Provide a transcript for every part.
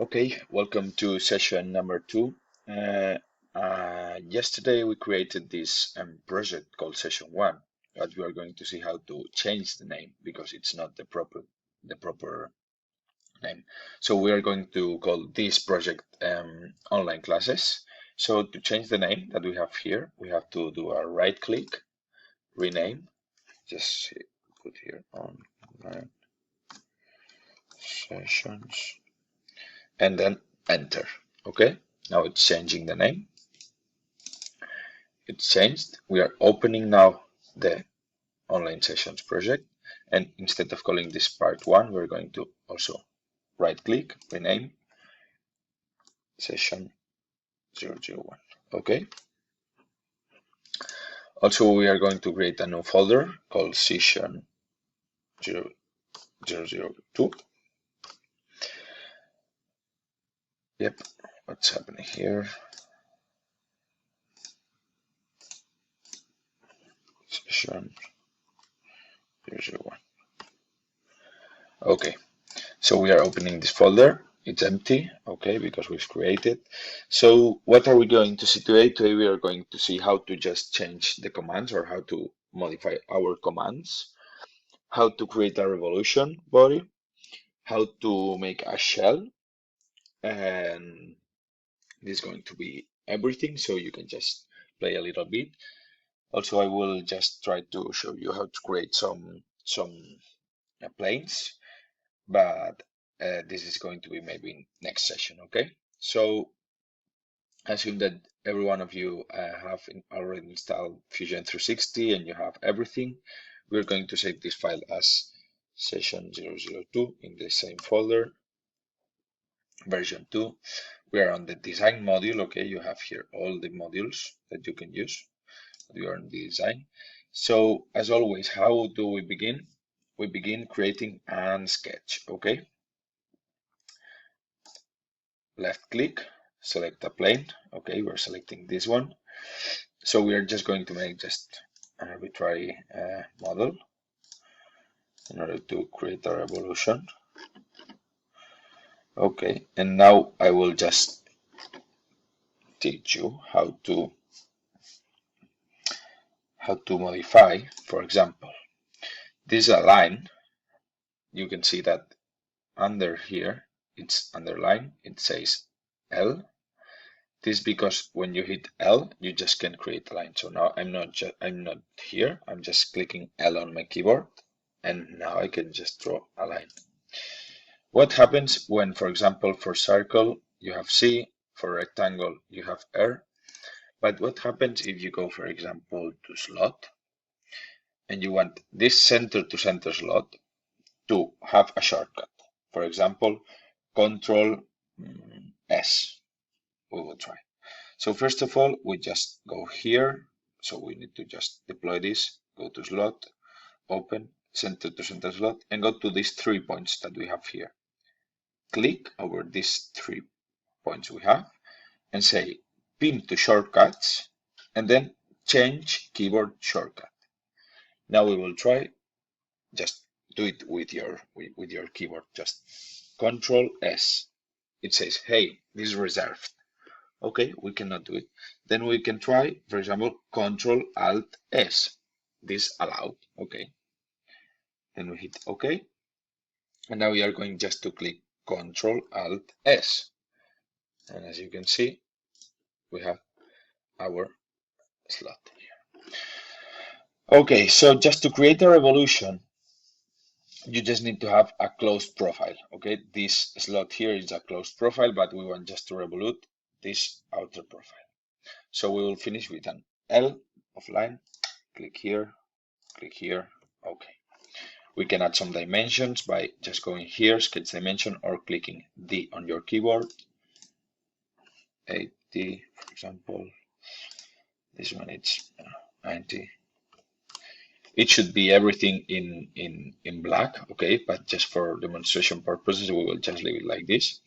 Okay, welcome to session number 2. Yesterday we created this project called session 1, but we are going to see how to change the name because it's not the proper name. So we are going to call this project online classes. So to change the name that we have here, we have to do a right click, rename, just put here online sessions, and then enter. Okay, now it's changing the name. It's changed. We are opening now the online sessions project, and instead of calling this part 1, we're going to also right click, rename session 001. Okay, also we are going to create a new folder called session 002. Yep, what's happening here? Session 001. Okay, so we are opening this folder. It's empty, okay, because we've created. So what are we going to see today? Today we are going to see how to just change the commands or how to modify our commands, how to create a revolution body, how to make a shell, and this is going to be everything, so you can just play a little bit. Also, I will just try to show you how to create some planes, but this is going to be maybe next session, okay? So I assume that every one of you have already installed Fusion 360 and you have everything. We're going to save this file as session 002 in the same folder, version 2. We are on the design module, okay? You have here all the modules that you can use. We are in the design. So as always, how do we begin? We begin creating a sketch, okay? Left click, select a plane. Okay, we're selecting this one. So we are just going to make just an arbitrary model in order to create a revolution. Okay, and now I will just teach you how to modify. For example, this is a line. You can see that under here it's underlined. It says L. This is because when you hit L, you just can create a line. So now I'm not here. I'm just clicking L on my keyboard, and now I can just draw a line. What happens when, for example, for circle you have C, for rectangle you have R, but what happens if you go, for example, to slot, and you want this center to center slot to have a shortcut? For example, Control S. We will try. So first of all, we just go here. So we need to just deploy this, go to slot, open, center to center slot, and go to these 3 points that we have here. Click over these 3 points we have and say pin to shortcuts, and then change keyboard shortcut. Now we will try, just do it with your keyboard, just Control S. It says, hey, this is reserved. Okay, we cannot do it. Then we can try, for example, Control Alt S. This allowed. Okay. Then we hit OK. And now we are going just to click Control Alt S. And as you can see, we have our slot here. Okay, so just to create a revolution, you just need to have a closed profile. Okay, this slot here is a closed profile, but we want just to revolute this outer profile. So we will finish with an L of line, click here, okay. We can add some dimensions by just going here, sketch dimension, or clicking D on your keyboard. 80, for example. This one it's 90. It should be everything in black, okay, but just for demonstration purposes, we will just leave it like this.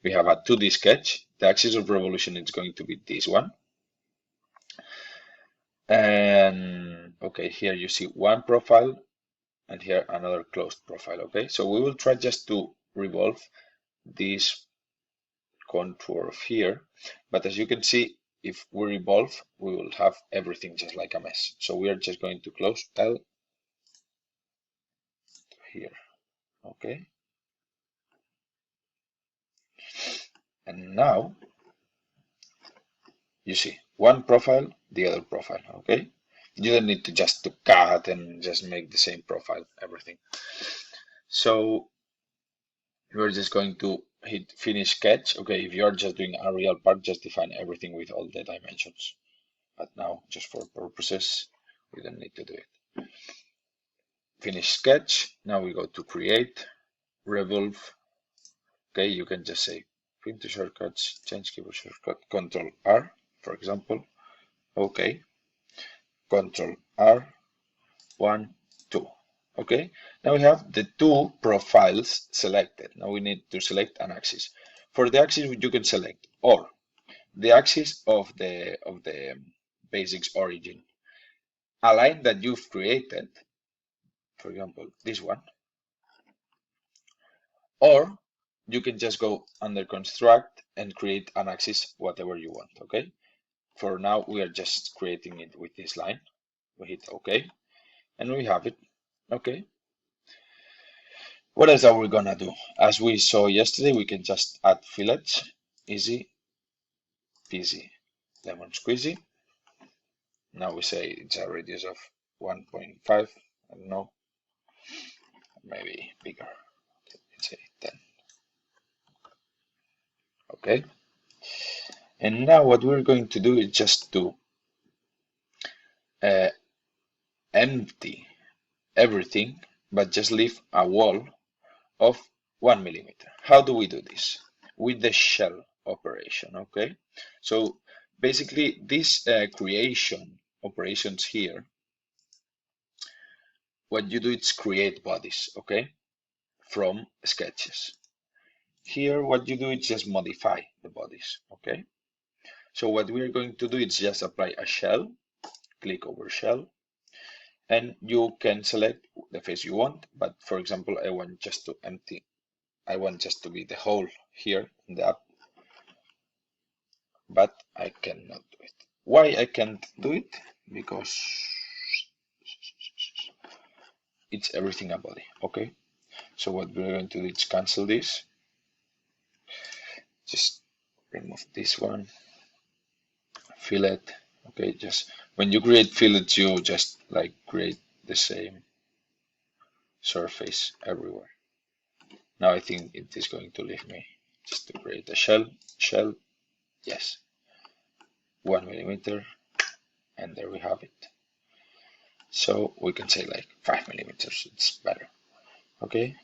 We have a 2D sketch. The axis of revolution is going to be this one. And okay, here you see one profile, and here another closed profile. Okay, so we will try just to revolve this contour of here, but as you can see, if we revolve, we will have everything just like a mess. So we are just going to close L here, okay? And now you see one profile, the other profile, okay? You don't need to just to cut and just make the same profile, everything. So we're just going to hit finish sketch. Okay, if you're just doing a real part, just define everything with all the dimensions. But now, just for purposes, we don't need to do it. Finish sketch. Now we go to create, revolve. Okay, you can just say print to shortcuts, change keyboard shortcut, Control R, for example. Okay, Control R, 1, 2. Okay, now we have the two profiles selected. Now we need to select an axis. For the axis, you can select or the axis of the basics origin, a line that you've created, for example, this one, or you can just go under construct and create an axis, whatever you want. Okay, for now we are just creating it with this line. We hit OK and we have it. Okay, what else are we gonna do? As we saw yesterday, we can just add fillets. Easy peasy lemon squeezy. Now we say it's a radius of 1.5, I don't know, maybe bigger, let's say 10. Okay, and now what we're going to do is just to empty everything, but just leave a wall of 1 millimeter. How do we do this? With the shell operation. Okay, so basically this creation operations here, what you do is create bodies, okay, from sketches. Here what you do is just modify the bodies. Okay, so what we're going to do is just apply a shell, click over shell, and you can select the face you want, but for example I want just to empty, I want just to be the hole here in the app, but I cannot do it. Why I can't do it? Because it's everything a body. Okay, so what we're going to do is cancel this, just remove this one, fillet. Okay, just when you create fillets, you just like create the same surface everywhere. Now I think it is going to leave me just to create a shell, yes, 1 millimeter, and there we have it. So we can say like 5 millimeters, it's better. Okay,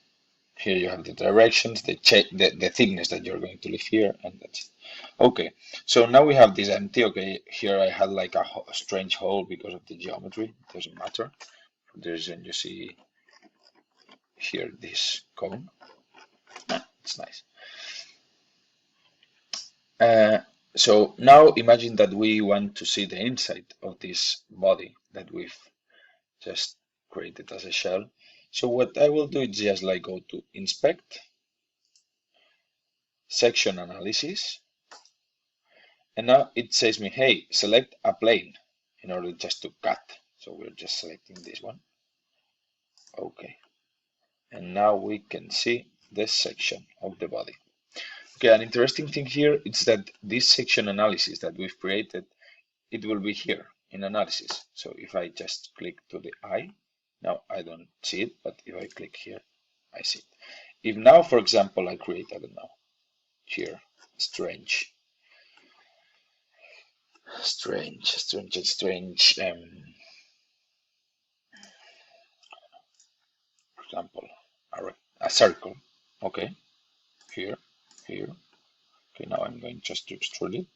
here you have the directions, the thickness that you're going to leave here, and that's it. Okay, so now we have this empty. Okay, here I had like a strange hole because of the geometry, it doesn't matter. For the reason you see here this cone, it's nice. So now imagine that we want to see the inside of this body that we've just created as a shell. So what I will do is just like go to inspect, section analysis, and now it says me, hey, select a plane in order just to cut. So we're just selecting this one. Okay, and now we can see this section of the body. Okay, an interesting thing here is that this section analysis that we've created, it will be here in analysis. So if I just click to the eye, now I don't see it, but if I click here, I see it. If now, for example, I create, I don't know, here, strange, for example, a circle, okay, here, okay, now I'm going just to extrude it,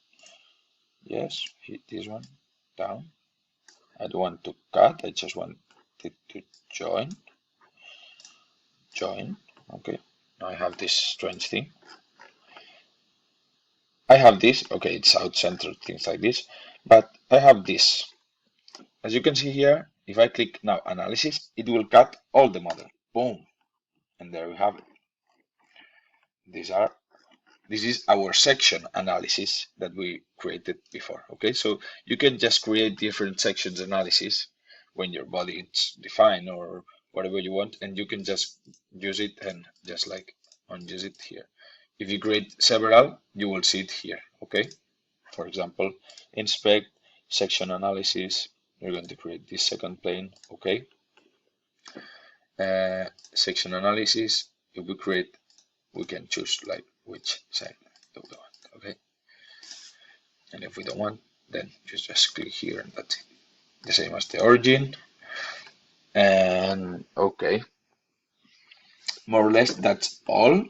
yes, hit this one, down, I don't want to cut, I just want it to join, okay, now I have this strange thing, I have this, okay, it's out-centered, things like this, but I have this. As you can see here, if I click now analysis, it will cut all the model, boom, and there we have it. These are This is our section analysis that we created before. Okay, so you can just create different sections analysis when your body is defined or whatever you want, and you can just use it and just like unuse it here. If you create several, you will see it here. Okay, for example, inspect, section analysis. We're going to create this second plane. Okay, section analysis. If we create, we can choose like which side we want. Okay, and if we don't want, then just click here and that's it. The same as the origin. And okay, more or less that's all.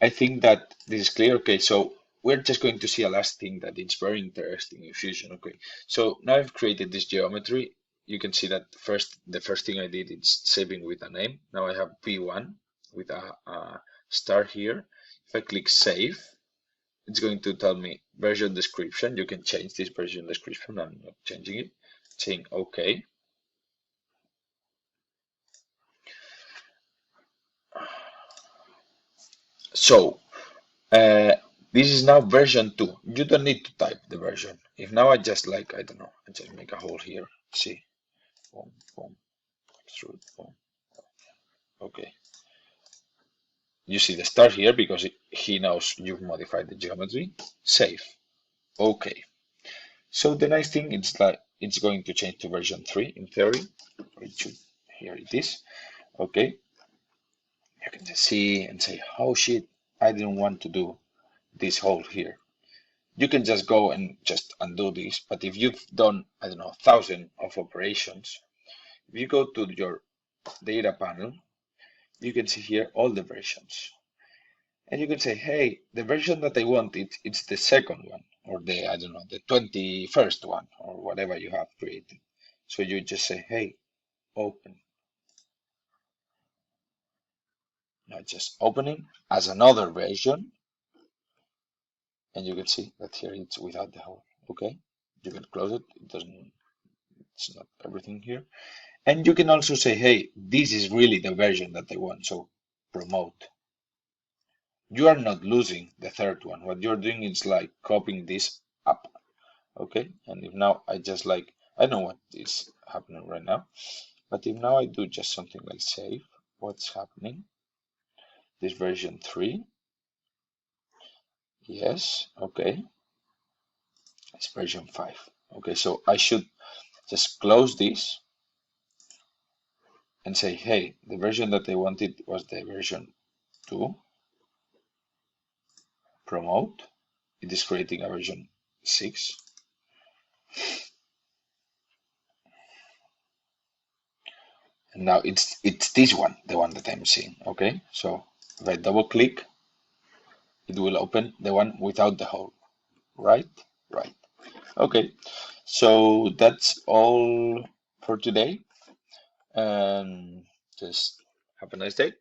I think that this is clear. Okay, so we're just going to see a last thing that is very interesting in Fusion. Okay, so now I've created this geometry. You can see that the first thing I did is saving with a name. Now I have V1 with a star here. If I click save, it's going to tell me version description. You can change this version description. I'm not changing it. Saying OK. So this is now version 2. You don't need to type the version. If now I just like, I don't know, I just make a hole here. See, boom, boom, extrude, boom. Okay. You see the star here because he knows you've modified the geometry. Save. Okay. So the nice thing is that it's going to change to version 3 in theory. Here it is. Okay. You can just see and say, oh shit, I didn't want to do this hole here. You can just go and just undo this. But if you've done, I don't know, 1,000 of operations, if you go to your data panel, you can see here all the versions. And you can say, hey, the version that I want, it's the second one, or the, I don't know, the 21st one, or whatever you have created. So you just say, hey, open. Now just opening as another version. And you can see that here it's without the hole. Okay, you can close it. It's not everything here. And you can also say, hey, this is really the version that I want. So promote. You are not losing the third one. What you're doing is like copying this up. Okay, and if now I just like, I know what is happening right now, but if now I do just something like save, what's happening? This version 3. Yes, okay. It's version 5. Okay, so I should just close this and say, hey, the version that I wanted was the version 2. Promote. It is creating a version 6. And now it's this one, the one that I'm seeing. Okay, so if I double click, it will open the one without the hole. Right? Right. Okay, so that's all for today. And just have a nice day.